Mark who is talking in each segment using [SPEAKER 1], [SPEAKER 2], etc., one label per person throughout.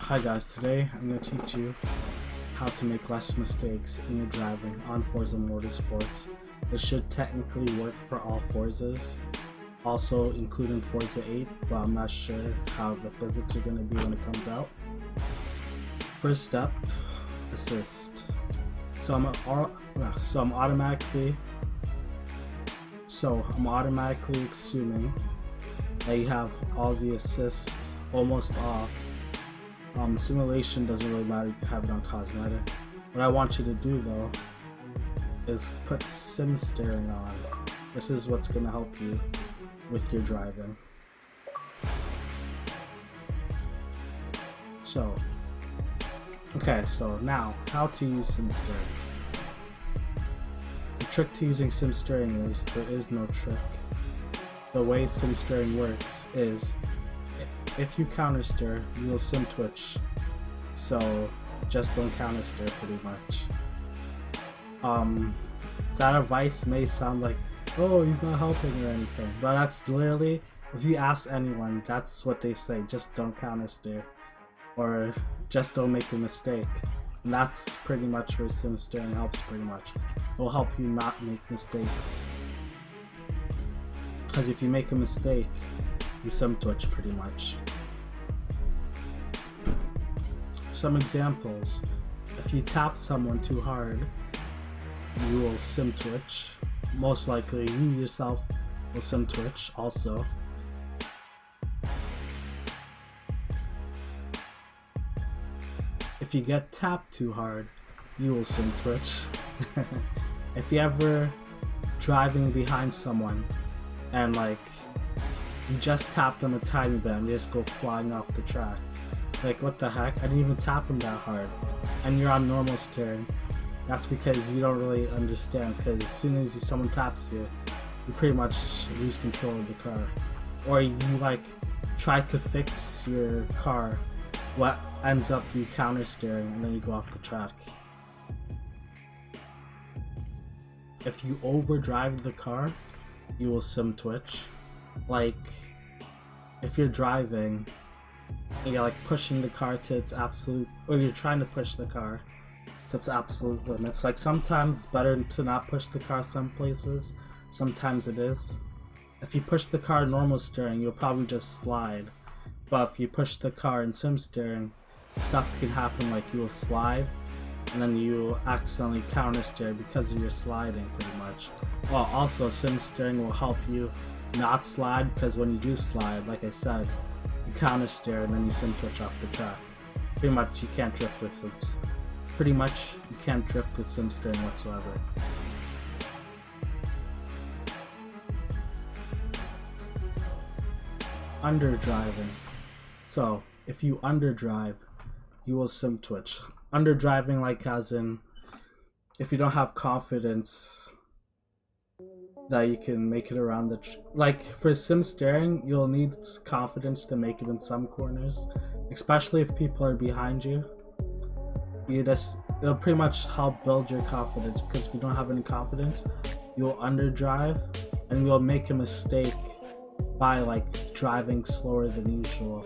[SPEAKER 1] Hi guys, today I'm going to teach you how to make less mistakes in your driving on Forza Motorsports. This should technically work for all Forzas, also including Forza 8, but I'm not sure how the physics are going to be when it comes out. First step, assist. So I'm automatically assuming that you have all the assists almost off. Simulation doesn't really matter, you can have it on cosmetic. What I want you to do though is put sim steering on. This is what's going to help you with your driving. So now how to use sim steering. The trick to using sim steering is there is no trick. The way sim steering works is if you counter steer, you will sim twitch. So just don't counter steer pretty much. That advice may sound like, oh, he's not helping or anything, but that's literally, if you ask anyone, that's what they say. Just don't counter steer, or just don't make a mistake. And that's pretty much where sim steering helps pretty much. It will help you not make mistakes. Because if you make a mistake, you sim twitch pretty much. Some examples: if you tap someone too hard, you will sim twitch. Most likely you yourself will sim twitch also. If you get tapped too hard, you will sim twitch. If you ever driving behind someone and like you just tap them a tiny bit and they just go flying off the track, like what the heck, I didn't even tap them that hard, and you're on normal steering, that's because you don't really understand, because as soon as someone taps you, you pretty much lose control of the car. Or you like try to fix your car, what ends up you counter steering and then you go off the track. If you overdrive the car, you will sim twitch. Like if you're driving and you're like pushing the car to its absolute, or you're trying to push the car to its absolute limits. Like sometimes it's better to not push the car some places, sometimes it is. If you push the car normal steering, you'll probably just slide. But if you push the car in sim steering, stuff can happen, like you will slide and then you accidentally counter steer because of your sliding pretty much. Well, also sim steering will help you not slide, because when you do slide, like I said, you counter steer and then you sim twitch off the track. Pretty much you can't drift with sim. Pretty much you can't drift with sim steering whatsoever. Underdriving. So if you underdrive, you will sim twitch. Underdriving, like as in if you don't have confidence that you can make it around the like for sim steering, you'll need confidence to make it in some corners, especially if people are behind you. It'll pretty much help build your confidence, because if you don't have any confidence, you'll underdrive and you'll make a mistake by like driving slower than usual,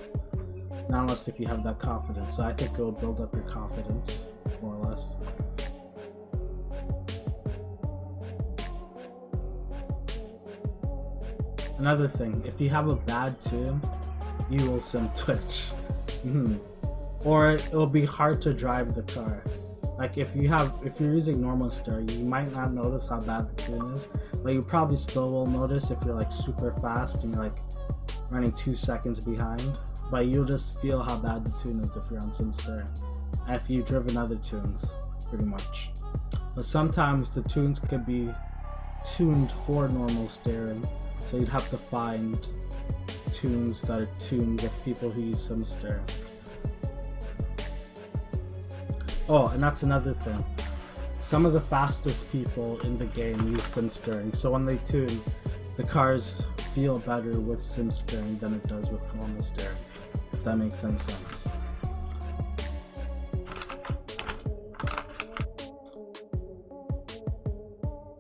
[SPEAKER 1] not unless if you have that confidence. So I think it will build up your confidence more or less. Another thing, if you have a bad tune, you will sim twitch. Or it'll be hard to drive the car. Like if you're using normal steering, you might not notice how bad the tune is, but you probably still will notice if you're like super fast and you're like running 2 seconds behind. But you'll just feel how bad the tune is if you're on sim steering, and if you've driven other tunes, pretty much. But sometimes the tunes could be tuned for normal steering, so you'd have to find tunes that are tuned with people who use sim steering. Oh, and that's another thing. Some of the fastest people in the game use sim steering, so when they tune, the cars feel better with sim steering than it does with normal steering, if that makes any sense.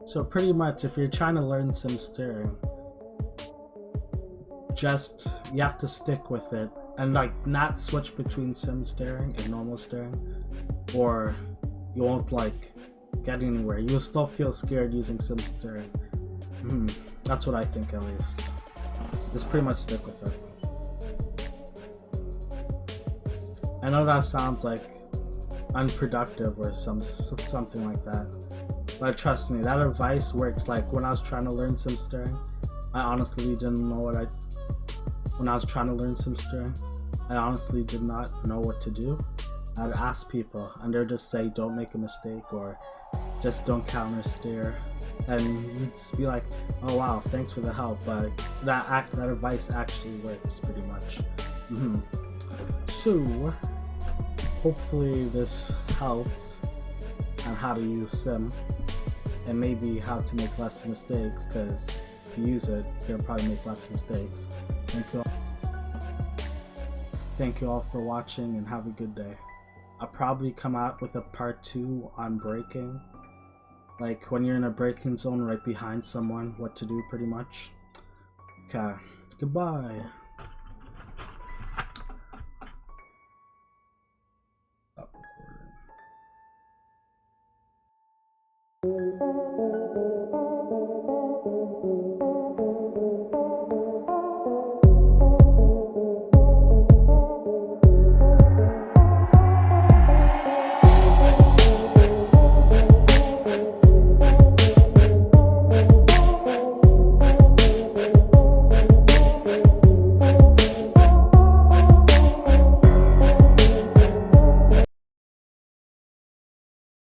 [SPEAKER 1] So pretty much if you're trying to learn sim steering, you have to stick with it and like not switch between sim steering and normal steering, or you won't like get anywhere. You'll still feel scared using sim steering. That's what I think, at least. Just pretty much stick with it. I know that sounds like unproductive or something like that, but trust me, that advice works. Like when I was trying to learn sim steering, I honestly didn't know when I was trying to learn sim steering, I honestly did not know what to do. I'd ask people and they'd just say don't make a mistake or just don't counter steer, and you'd just be like, oh wow, thanks for the help, but that advice actually works pretty much. So hopefully this helps on how to use sim and maybe how to make less mistakes, because if you use it, you'll probably make less mistakes. Thank you all for watching and have a good day. I'll probably come out with a part 2 on braking, like when you're in a braking zone right behind someone, what to do pretty much. Okay, goodbye.